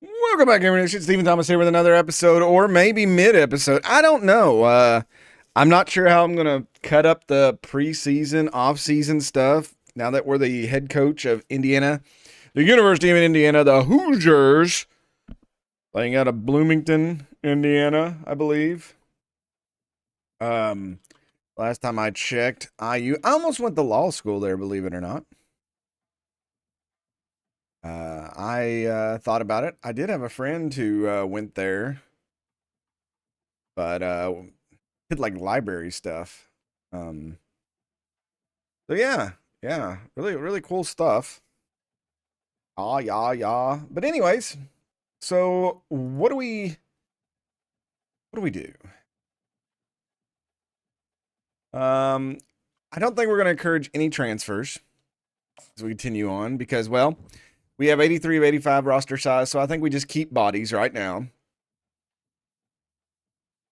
Welcome back, everyone. It's Stephen Thomas here with another episode, or maybe mid-episode. I don't know. I'm not sure how I'm gonna cut up the preseason, off-season stuff. Now that we're the head coach of Indiana, the University of Indiana, the Hoosiers, playing out of Bloomington, Indiana, I believe. Um, Last time I checked, I almost went to law school there, believe it or not. I thought about it. I did have a friend who went there, but did like library stuff. Um, so yeah, really, really cool stuff. Ah, yeah, yeah. But anyways, so what do we do? Um, I don't think we're going to encourage any transfers as we continue on because, well, we have 83 of 85 roster size, so I think we just keep bodies right now.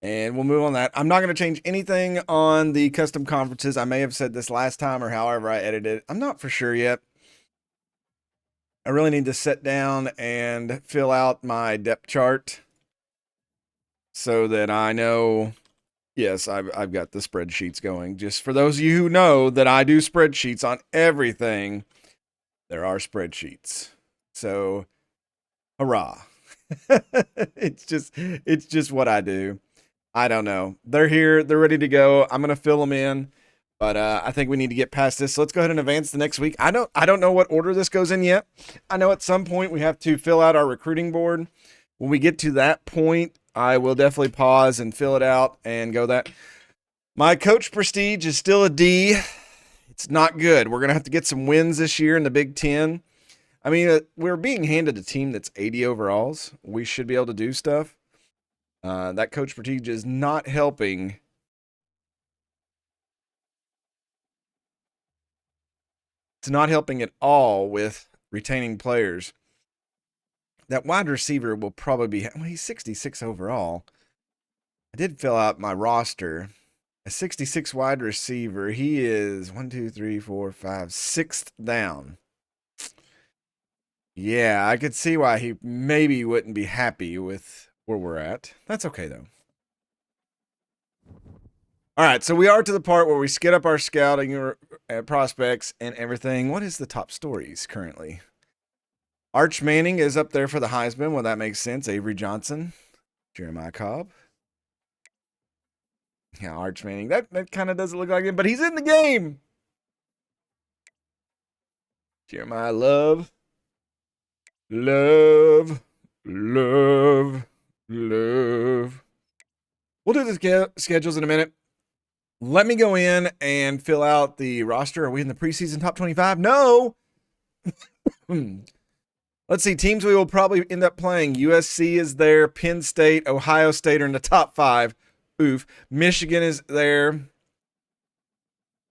And we'll move on that. I'm not going to change anything on the custom conferences. I may have said this last time or however I edited it. I'm not for sure yet. I really need to sit down and fill out my depth chart so that I know, yes, I've got the spreadsheets going. Just for those of you who know that I do spreadsheets on everything, there are spreadsheets. So, hurrah. it's just what I do. I don't know. They're here. They're ready to go. I'm gonna fill them in, but I think we need to get past this. So let's go ahead and advance the next week. I don't know what order this goes in yet. I know at some point we have to fill out our recruiting board. When we get to that point, I will definitely pause and fill it out and go that. My coach prestige is still a D. It's not good. We're gonna have to get some wins this year in the Big Ten. I mean, we're being handed a team that's 80 overalls. We should be able to do stuff. That coach prestige is not helping. It's not helping at all with retaining players. That wide receiver will probably be, well, he's 66 overall. I did fill out my roster. A 66 wide receiver. He is 1, 2, 3, 4, 5, sixth down. Yeah, I could see why he maybe wouldn't be happy with where we're at. That's okay, though. All right, so we are to the part where we skid up our scouting prospects and everything. What is the top stories currently? Arch Manning is up there for the Heisman. Well, that makes sense. Avery Johnson, Jeremiah Cobb. Yeah, Arch Manning. That kind of doesn't look like him, but he's in the game. Jeremiah Love. Love. Love. Love. We'll do the schedules in a minute. Let me go in and fill out the roster. Are we in the preseason top 25? No. Let's see. Teams we will probably end up playing. USC is there. Penn State, Ohio State are in the top 5. Oof. Michigan is there.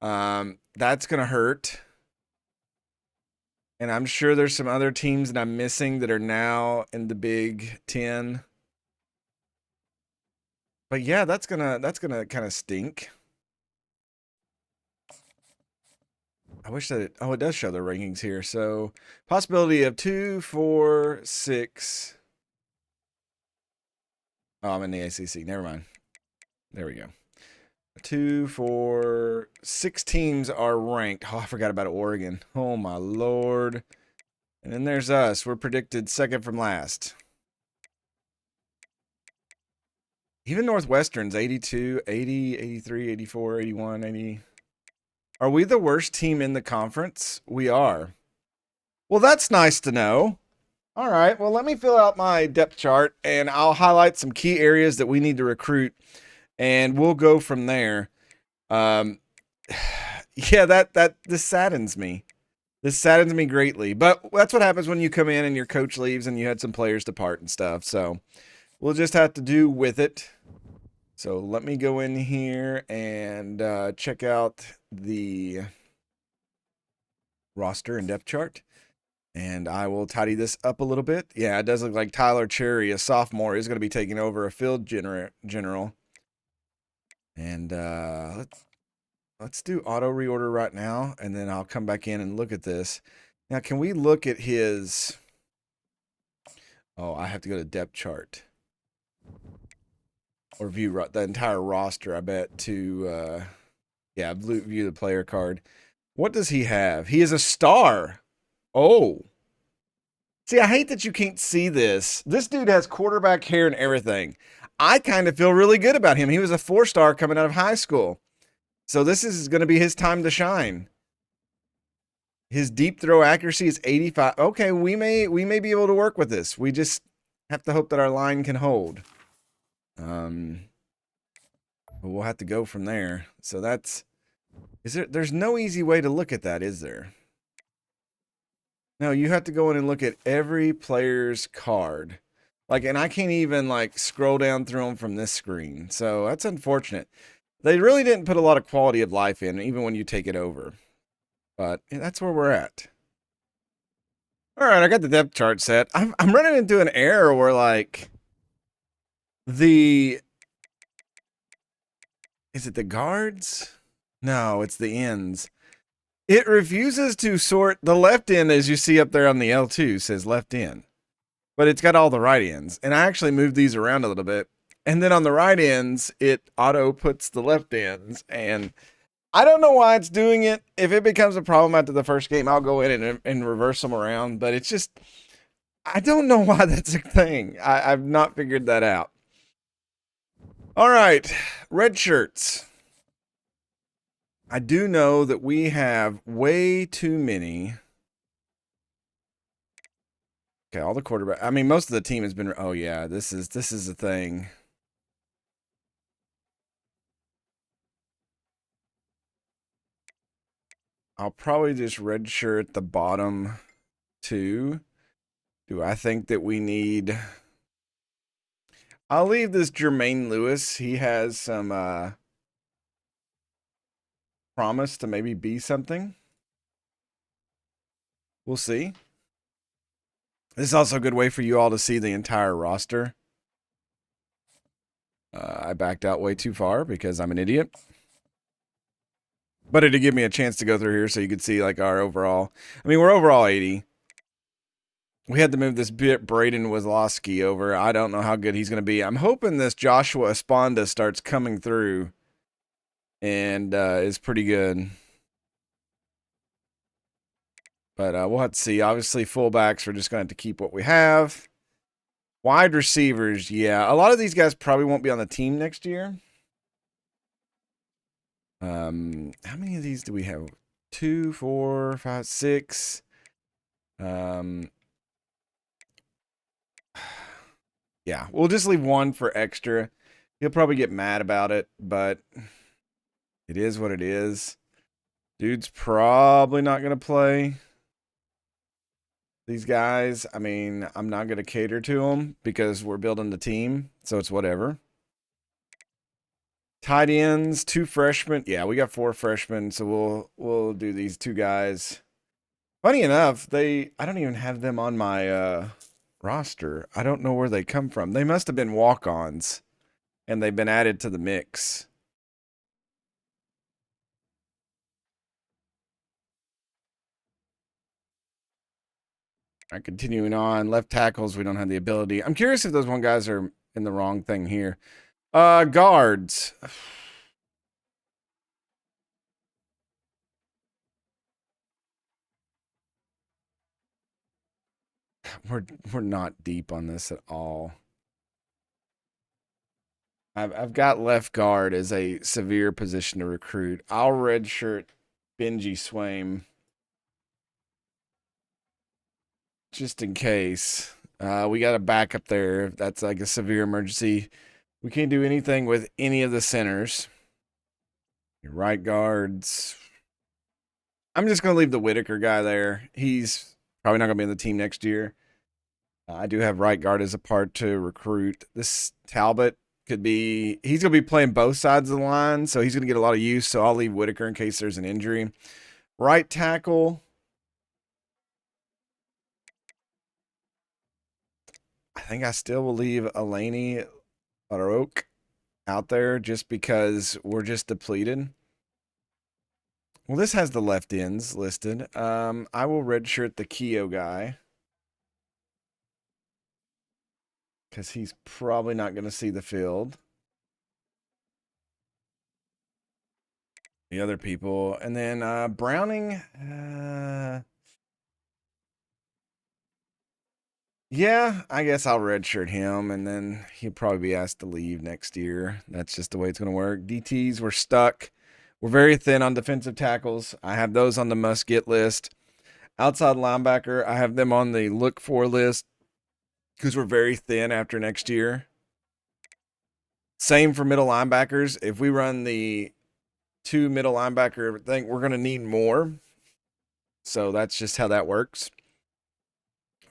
That's going to hurt. And I'm sure there's some other teams that I'm missing that are now in the Big Ten. But yeah, that's gonna kind of stink. I wish that it does show the rankings here. So possibility of 2, 4, 6. Oh, I'm in the ACC. Never mind. There we go. 2, 4, 6 teams are ranked. Oh, I forgot about Oregon. Oh my Lord. And then there's us. We're predicted second from last. Even Northwestern's 82, 80, 83, 84, 81, 80. Are we the worst team in the conference? We are. Well, that's nice to know. All right. Well, let me fill out my depth chart and I'll highlight some key areas that we need to recruit and we'll go from there. Yeah, this saddens me. This saddens me greatly. But that's what happens when you come in and your coach leaves and you had some players depart and stuff. So we'll just have to do with it. So let me go in here and check out the roster and depth chart. And I will tidy this up a little bit. Yeah, it does look like Tyler Cherry, a sophomore, is going to be taking over a field general. And let's do auto reorder right now, and then I'll come back in and look at this. Now, can we look at his Oh, I have to go to depth chart or view the entire roster, I bet, to, yeah, view the player card. What does he have? He is a star. Oh. See, I hate that you can't see this. This dude has quarterback hair and everything. I kind of feel really good about him. He was a 4-star coming out of high school. So this is going to be his time to shine. His deep throw accuracy is 85. Okay, we may be able to work with this. We just have to hope that our line can hold. We'll have to go from there. So there's no easy way to look at that, is there? No, you have to go in and look at every player's card. And I can't even scroll down through them from this screen. So that's unfortunate. They really didn't put a lot of quality of life in, even when you take it over. But that's where we're at. All right, I got the depth chart set. I'm running into an error where is it the guards? No, it's the ends. It refuses to sort the left end, as you see up there on the L2 says left end, but it's got all the right ends. And I actually moved these around a little bit. And then on the right ends, it auto puts the left ends. And I don't know why it's doing it. If it becomes a problem after the first game, I'll go in and reverse them around. But it's just, I don't know why that's a thing. I've not figured that out. All right, red shirts. I do know that we have way too many. Okay, all the quarterback. I mean, most of the team has been. Oh yeah, this is the thing. I'll probably just redshirt the bottom two. Do I think that we need? I'll leave this Jermaine Lewis. He has some promise to maybe be something. We'll see. This is also a good way for you all to see the entire roster. I backed out way too far because I'm an idiot. But it'd give me a chance to go through here so you could see our overall. I mean, we're overall 80. We had to move this Braden Wazlowski over. I don't know how good he's going to be. I'm hoping this Joshua Esponda starts coming through and is pretty good. But we'll have to see. Obviously, fullbacks, we're just going to have to keep what we have. Wide receivers, yeah. A lot of these guys probably won't be on the team next year. How many of these do we have? 2, 4, 5, 6. Yeah, we'll just leave one for extra. He'll probably get mad about it, but it is what it is. Dude's probably not going to play. These guys, I mean, I'm not going to cater to them because we're building the team, so it's whatever. Tight ends, 2 freshmen. Yeah, we got 4 freshmen, so we'll do these 2 guys. Funny enough, I don't even have them on my roster. I don't know where they come from. They must have been walk-ons, and they've been added to the mix. All right, continuing on. Left tackles, we don't have the ability. I'm curious if those one guys are in the wrong thing here. Guards. We're not deep on this at all. I've got left guard as a severe position to recruit. I'll redshirt Benji Swaim just in case. We got a backup there. If that's a severe emergency. We can't do anything with any of the centers. Your right guards. I'm just going to leave the Whitaker guy there. He's probably not going to be on the team next year. I do have right guard as a part to recruit. This Talbot he's going to be playing both sides of the line, so he's going to get a lot of use, so I'll leave Whitaker in case there's an injury. Right tackle. I think I still will leave Elaney Oak out there just because we're just depleted. Well, this has the left ends listed. I will redshirt the Keo guy. because he's probably not going to see the field. The other people. And then Browning. Yeah, I guess I'll redshirt him, and then he'll probably be asked to leave next year. That's just the way it's going to work. DTs, we're stuck. We're very thin on defensive tackles. I have those on the must-get list. Outside linebacker, I have them on the look-for list because we're very thin after next year. Same for middle linebackers. If we run the 2 middle linebacker thing, we're going to need more. So that's just how that works.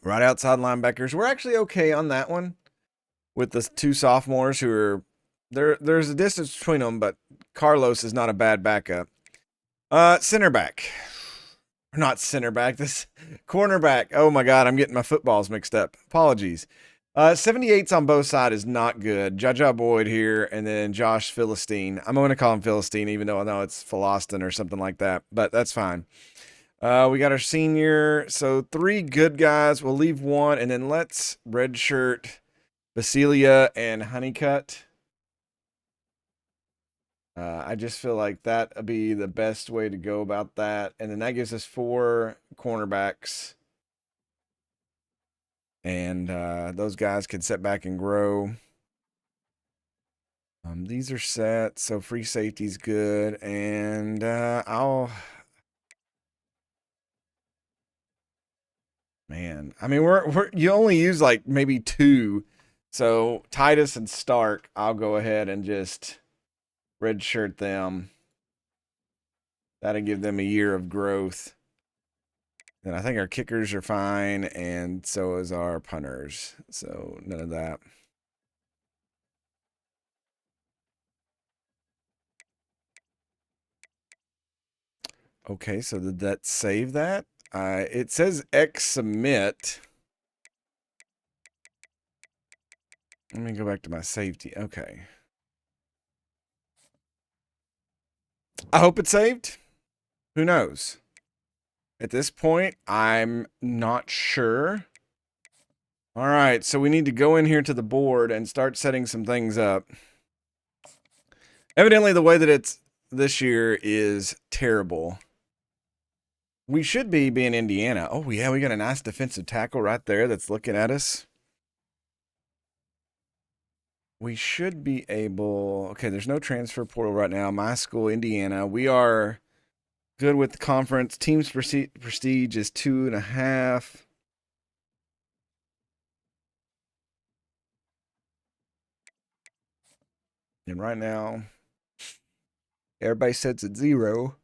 Right outside linebackers, we're actually okay on that one with the 2 sophomores who are there's a distance between them, but Carlos is not a bad backup. Center back. Not center back, this cornerback. Oh my God, I'm getting my footballs mixed up. Apologies. 78s on both sides is not good. Jaja Boyd here, and then Josh Philistine. I'm going to call him Philistine, even though I know it's Philostin or something like that, but that's fine. We got our senior, so 3 good guys. We'll leave 1, and then let's redshirt Basilia and Honeycutt. I just feel like that would be the best way to go about that. And then that gives us 4 cornerbacks. And those guys can sit back and grow. These are set, so free safety's good. And man, I mean, you only use like maybe 2. So Titus and Stark, I'll go ahead and just redshirt them. That'll give them a year of growth. And I think our kickers are fine, and so is our punters. So none of that. Okay, so did that save that? It says X submit. Let me go back to my safety. Okay. I hope it's saved. Who knows? At this point, I'm not sure. All right, so we need to go in here to the board and start setting some things up. Evidently, the way that it's this year is terrible. We should be being Indiana. Oh, yeah, we got a nice defensive tackle right there that's looking at us. We should be able... Okay, there's no transfer portal right now. My school, Indiana. We are good with the conference. Team's prestige is 2.5. And right now, everybody sets at 0.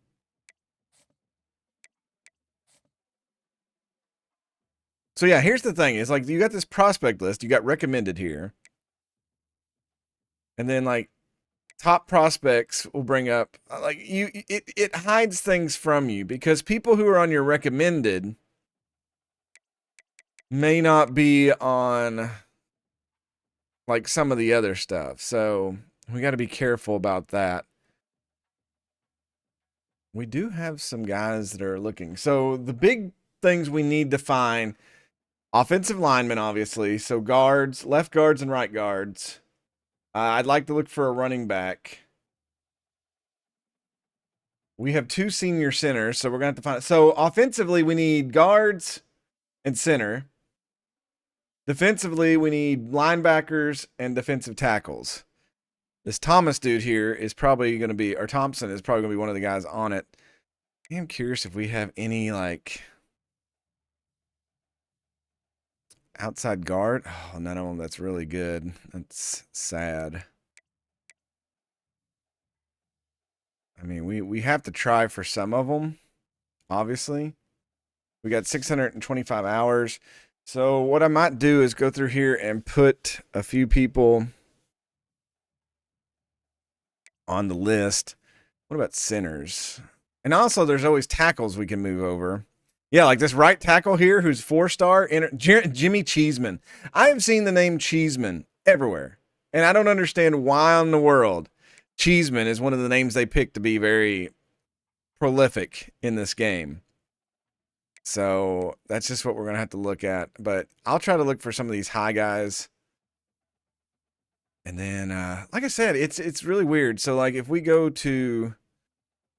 So yeah, here's the thing. It's like you got this prospect list. You got recommended here. And then like top prospects will bring up like it hides things from you because people who are on your recommended may not be on like some of the other stuff. So we got to be careful about that. We do have some guys that are looking. So the big things we need to find: offensive linemen, obviously. So guards, left guards and right guards. I'd like to look for a running back. We have 2 senior centers, so we're going to have to find it. So offensively, we need guards and center. Defensively, we need linebackers and defensive tackles. This Thomas dude here is probably going to be, or Thompson is probably going to be one of the guys on it. I'm curious if we have any like outside guard. Oh, none of them. That's really good. That's sad. I mean, we have to try for some of them, obviously. We got 625 hours. So what I might do is go through here and put a few people on the list. What about centers? And also, there's always tackles we can move over. Yeah, like this right tackle here, who's 4-star, Jimmy Cheeseman. I have seen the name Cheeseman everywhere, and I don't understand why in the world Cheeseman is one of the names they picked to be very prolific in this game. So that's just what we're going to have to look at. But I'll try to look for some of these high guys. And then, like I said, it's really weird. So like if we go to,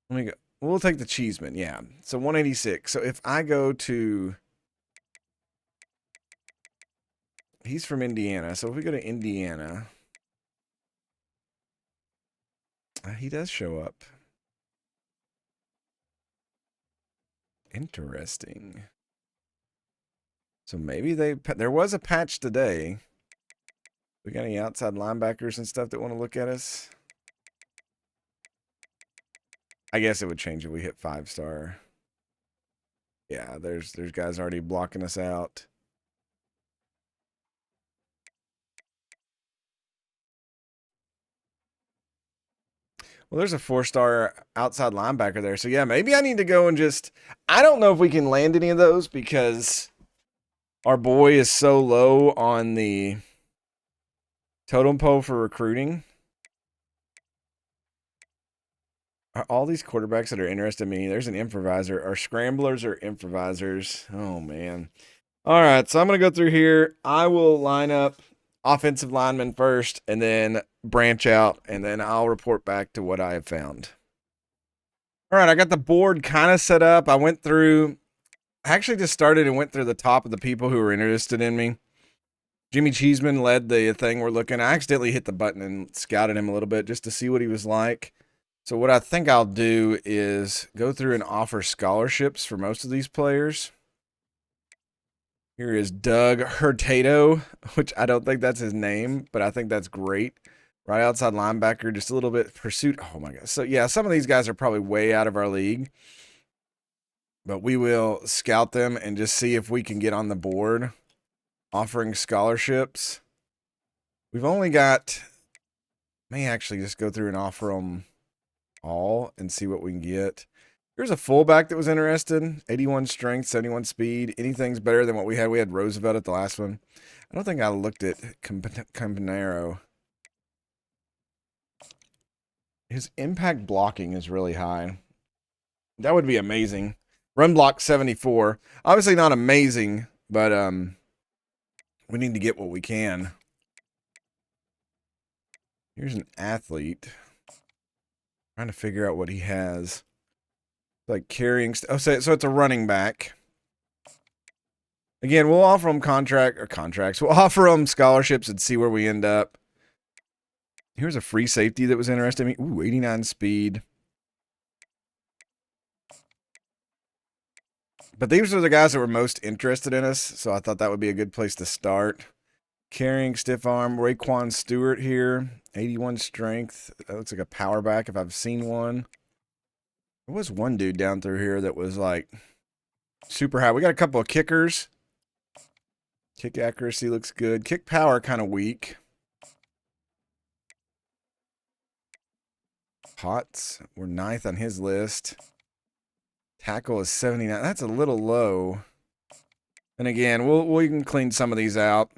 let me go. We'll take the Cheeseman. Yeah. So 186. So if I go to, he's from Indiana. So if we go to Indiana, he does show up. Interesting. So maybe there was a patch today. We got any outside linebackers and stuff that want to look at us? I guess it would change if we hit 5-star. Yeah, there's guys already blocking us out. Well, there's a 4-star outside linebacker there. So yeah, maybe I need to go and just, I don't know if we can land any of those because our boy is so low on the totem pole for recruiting. Are all these quarterbacks that are interested in me, there's an improviser. Are scramblers or improvisers? Oh, man. All right, so I'm going to go through here. I will line up offensive lineman first and then branch out, and then I'll report back to what I have found. All right, I got the board kind of set up. I actually just started and went through the top of the people who were interested in me. Jimmy Cheeseman led the thing we're looking. I accidentally hit the button and scouted him a little bit just to see what he was like. So what I think I'll do is go through and offer scholarships for most of these players. Here is Doug Hurtado, which I don't think that's his name, but I think that's great. Right outside linebacker, just a little bit pursuit. Oh my God. So yeah, some of these guys are probably way out of our league, but we will scout them and just see if we can get on the board offering scholarships. We've only got, may actually just go through and offer them all and see what we can get. Here's a fullback that was interested. 81 strength, 71 speed. Anything's better than what we had. We had Roosevelt at the last one. I don't think I looked at Campanero. His impact blocking is really high. That would be amazing. Run block 74. Obviously not amazing, but we need to get what we can. Here's an athlete. Trying to figure out what he has. Like carrying. So it's a running back. Again, we'll offer them contracts. We'll offer them scholarships and see where we end up. Here's a free safety that was interested in me. Ooh, 89 speed. But these are the guys that were most interested in us, so I thought that would be a good place to start. Carrying stiff arm, Raekwon Stewart here. 81 strength. That looks like a power back if I've seen one. There was one dude down through here that was like super high. We got a couple of kickers. Kick accuracy looks good. Kick power kind of weak. Potts, we're 9th on his list. Tackle is 79. That's a little low. And again, we can clean some of these out.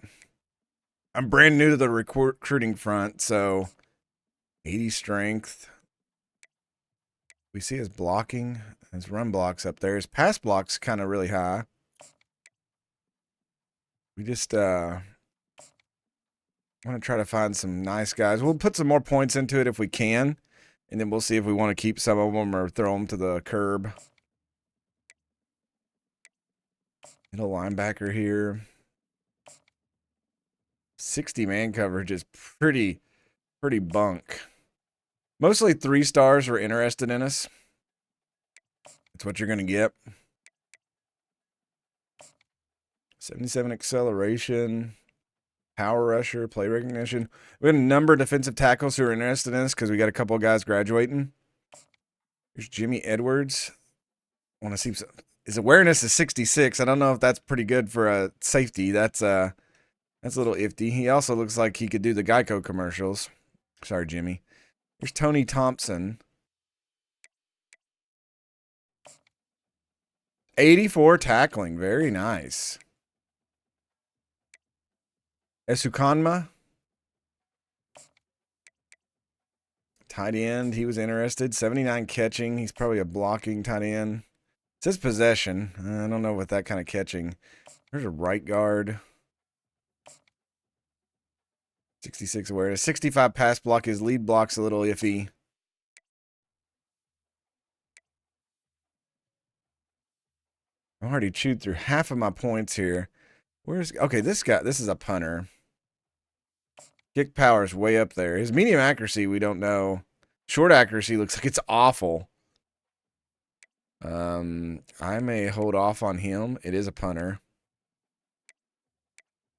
I'm brand new to the recruiting front, so 80 strength. We see his blocking. His run block's up there. His pass block's kind of really high. We just want to try to find some nice guys. We'll put some more points into it if we can, and then we'll see if we want to keep some of them or throw them to the curb. Middle linebacker here. 60 man coverage is pretty bunk. Mostly 3-stars were interested in us. That's what you're going to get. 77 acceleration. Power rusher, play recognition. We have a number of defensive tackles who are interested in us because we got a couple of guys graduating. Here's Jimmy Edwards. I want to see his awareness is 66. I don't know if that's pretty good for a safety. That's a little iffy. He also looks like he could do the Geico commercials. Sorry, Jimmy. Here's Tony Thompson. 84 tackling. Very nice. Esukanma. Tight end. He was interested. 79 catching. He's probably a blocking tight end. It says possession. I don't know what that kind of catching. There's a right guard. 66 awareness. 65 pass block. His lead block's a little iffy. I already chewed through half of my points here. Okay, this guy, this is a punter. Kick power is way up there. His medium accuracy, we don't know. Short accuracy looks like it's awful. I may hold off on him. It is a punter.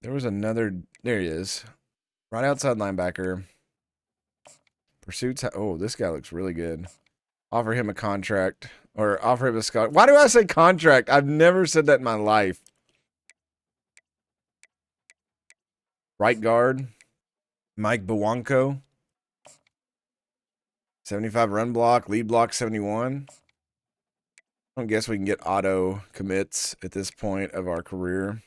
There was another, there he is. Right outside linebacker. Pursuits, oh, this guy looks really good. Offer him a contract, or offer him a scholarship. Why do I say contract? I've never said that in my life. Right guard, Mike Bawanko. 75 run block, lead block 71. I don't guess we can get auto commits at this point of our career.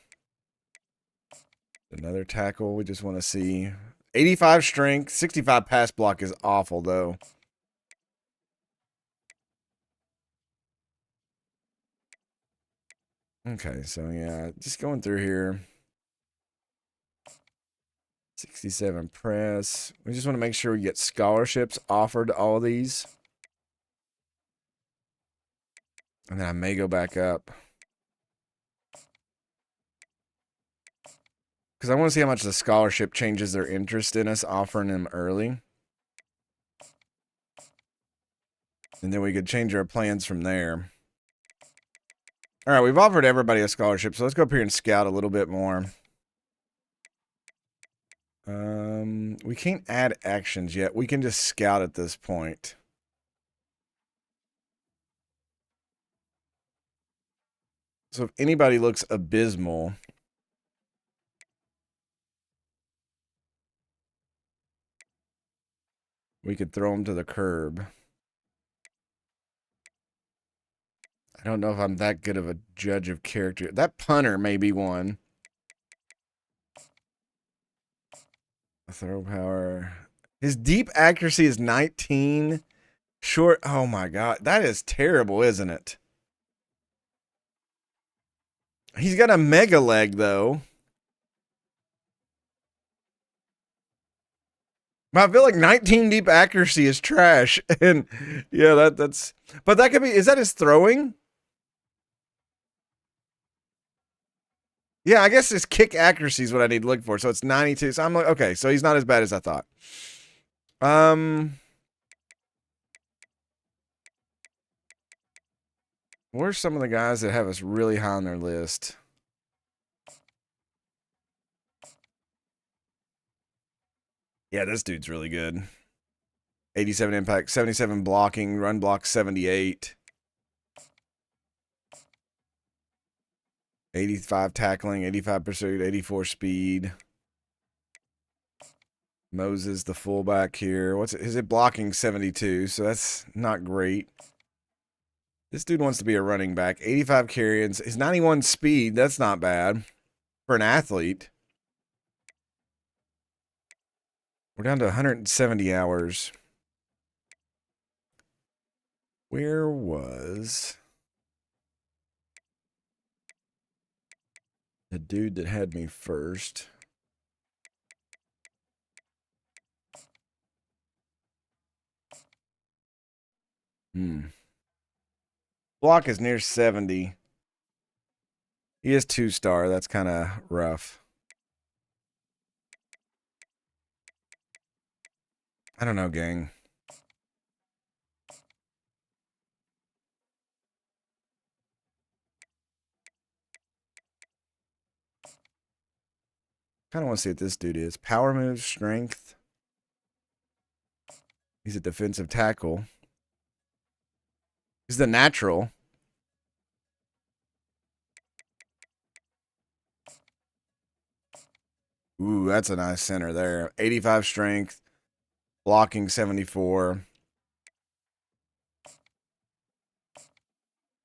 Another tackle we just want to see. 85 strength, 65 pass block is awful though. Okay, so yeah, just going through here. 67 press. We just want to make sure we get scholarships offered to all of these. And then I may go back up. Because I want to see how much the scholarship changes their interest in us offering them early. And then we could change our plans from there. All right, we've offered everybody a scholarship, so let's go up here and scout a little bit more. We can't add actions yet. We can just scout at this point. So if anybody looks abysmal, we could throw them to the curb. I don't know if I'm that good of a judge of character. That punter may be one. Throw power. His deep accuracy is 19. Short. Oh my God. That is terrible, isn't it? He's got a mega leg, though. But I feel like 19 deep accuracy is trash. And yeah, that's. But that could be. Is that his throwing? Yeah, I guess his kick accuracy is what I need to look for. So it's 92. So I'm like, okay, so he's not as bad as I thought. Where's some of the guys that have us really high on their list? Yeah, this dude's really good. 87 impact, 77 blocking, run block 78. 85 tackling, 85 pursuit, 84 speed. Moses, the fullback here. What's it? Is it blocking 72? So that's not great. This dude wants to be a running back. 85 carries. His 91 speed, that's not bad for an athlete. We're down to 170 hours. Where was the dude that had me first? Block is near 70. He is 2-star. That's kind of rough. I don't know, gang. Kind of want to see what this dude is. Power moves, strength. He's a defensive tackle. He's the natural. Ooh, that's a nice center there. 85 strength. Blocking 74.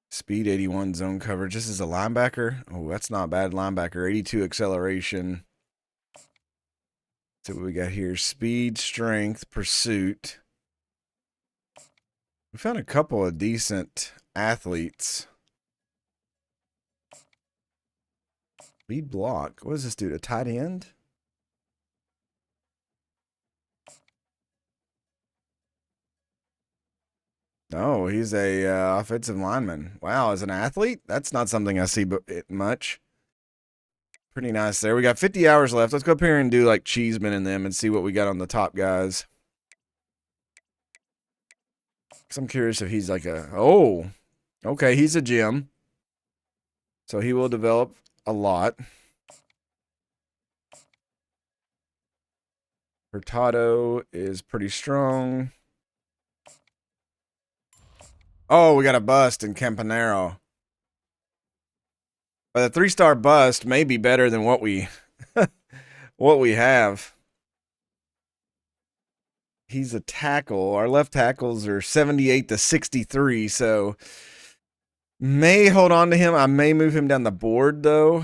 Speed 81, zone coverage. This is a linebacker. Oh, that's not bad. Linebacker. 82 acceleration. So what we got here. Speed, strength, pursuit. We found a couple of decent athletes. Lead block. What is this dude? A tight end? Oh, he's a offensive lineman. Wow, as an athlete, that's not something I see much. Pretty nice there. We got 50 hours left. Let's go up here and do like Cheeseman and them and see what we got on the top guys. Because I'm curious if he's like okay, he's a gem. So he will develop a lot. Hurtado is pretty strong. Oh, we got a bust in Campanero. But a 3-star bust may be better than what we what we have. He's a tackle. Our left tackles are 78 to 63, so may hold on to him. I may move him down the board though.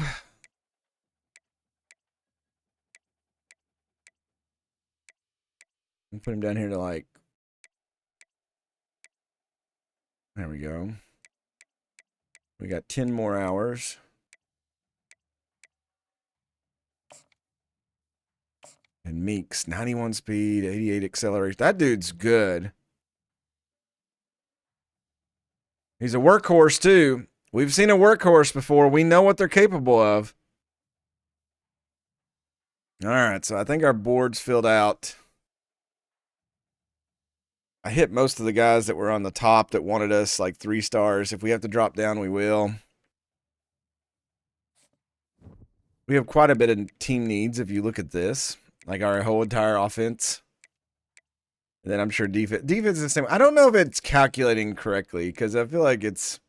And put him down here to like, there we go. We got 10 more hours. And Meeks, 91 speed, 88 acceleration. That dude's good. He's a workhorse too. We've seen a workhorse before. We know what they're capable of. All right, so I think our board's filled out. I hit most of the guys that were on the top that wanted us like 3 stars. If we have to drop down, we will. We have quite a bit of team needs if you look at this. Like our whole entire offense. And then I'm sure defense is the same. I don't know if it's calculating correctly because I feel like it's.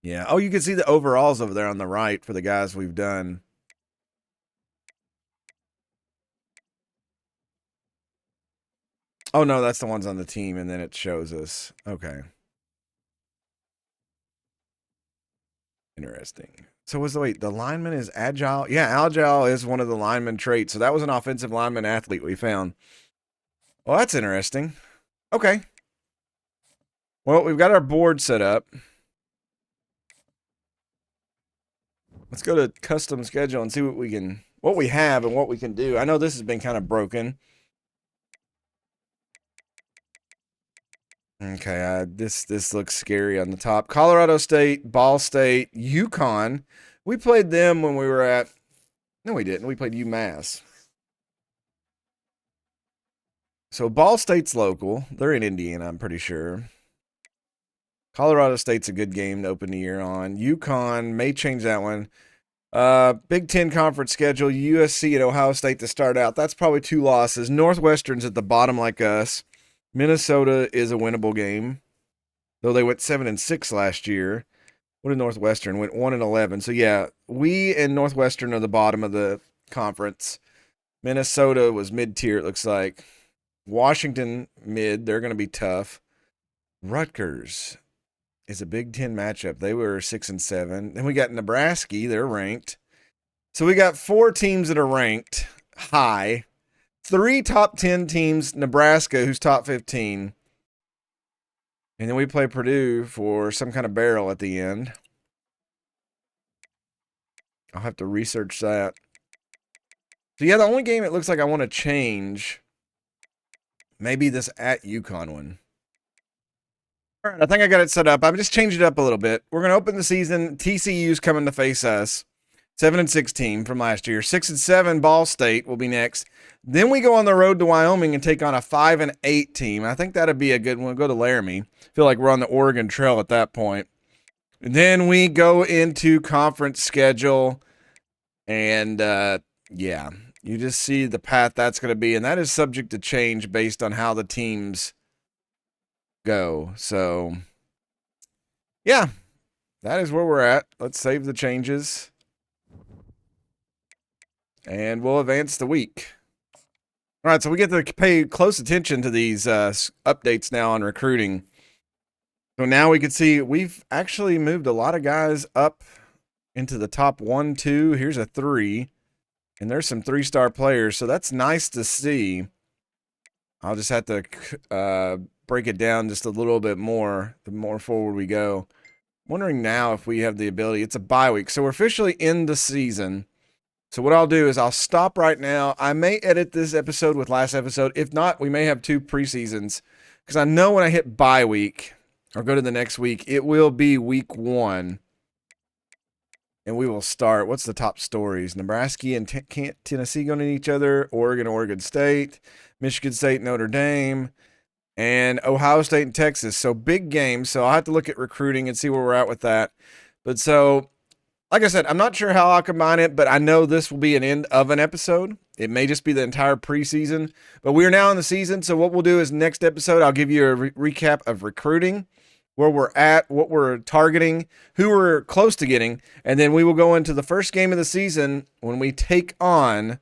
Yeah. Oh, you can see the overalls over there on the right for the guys we've done. Oh, no, that's the ones on the team, and then it shows us. Okay. Interesting. So the lineman is agile? Yeah, agile is one of the lineman traits. So that was an offensive lineman athlete we found. Well, that's interesting. Okay. Well, we've got our board set up. Let's go to custom schedule and see what we have and what we can do. I know this has been kind of broken. Okay, this looks scary on the top. Colorado State, Ball State, UConn. We played them when we were at. No, we didn't. We played UMass. So Ball State's local. They're in Indiana, I'm pretty sure. Colorado State's a good game to open the year on. UConn may change that one. Big Ten conference schedule. USC and Ohio State to start out. That's probably 2 losses. Northwestern's at the bottom like us. Minnesota is a winnable game, though they went 7-6 last year. What did Northwestern went 1-11? So yeah, we and Northwestern are the bottom of the conference. Minnesota was mid-tier, it looks like. Washington mid, they're going to be tough. Rutgers is a Big Ten matchup. They were 6-7. Then we got Nebraska, they're ranked. So we got 4 teams that are ranked high. 3 top 10 teams, Nebraska, who's top 15. And then we play Purdue for some kind of barrel at the end. I'll have to research that. So, yeah, the only game it looks like I want to change, maybe this at UConn one. All right, I think I got it set up. I've just changed it up a little bit. We're going to open the season. TCU's coming to face us. 7-6 team from last year. 6-7 Ball State will be next. Then we go on the road to Wyoming and take on a 5-8 team. I think that'd be a good one. We'll go to Laramie. Feel like we're on the Oregon Trail at that point. And then we go into conference schedule. And, yeah, you just see the path that's going to be. And that is subject to change based on how the teams go. So, yeah, that is where we're at. Let's save the changes. And we'll advance the week. All right, so we get to pay close attention to these updates now on recruiting. So now we can see we've actually moved a lot of guys up into the top 1, 2. Here's a 3. And there's some 3-star players, so that's nice to see. I'll just have to break it down just a little bit more the more forward we go. I'm wondering now if we have the ability. It's a bye week, so we're officially in the season. So what I'll do is I'll stop right now. I may edit this episode with last episode. If not, we may have 2 preseasons because I know when I hit bye week or go to the next week, it will be week 1. And we will start. What's the top stories? Nebraska and Tennessee going at each other. Oregon State. Michigan State, Notre Dame. And Ohio State and Texas. So big games. So I'll have to look at recruiting and see where we're at with that. But so, like I said, I'm not sure how I'll combine it, but I know this will be an end of an episode. It may just be the entire preseason. But we are now in the season. So what we'll do is next episode, I'll give you a recap of recruiting, where we're at, what we're targeting, who we're close to getting, and then we will go into the first game of the season when we take on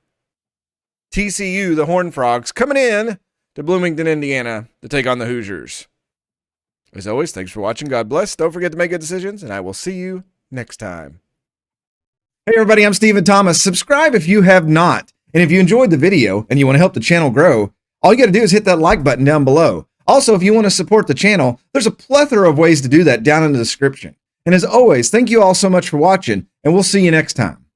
TCU, the Horned Frogs, coming in to Bloomington, Indiana, to take on the Hoosiers. As always, thanks for watching. God bless. Don't forget to make good decisions, and I will see you next time. Hey, everybody, I'm Stephen Thomas. Subscribe if you have not. And if you enjoyed the video and you want to help the channel grow, all you got to do is hit that like button down below. Also, if you want to support the channel, there's a plethora of ways to do that down in the description. And as always, thank you all so much for watching, and we'll see you next time.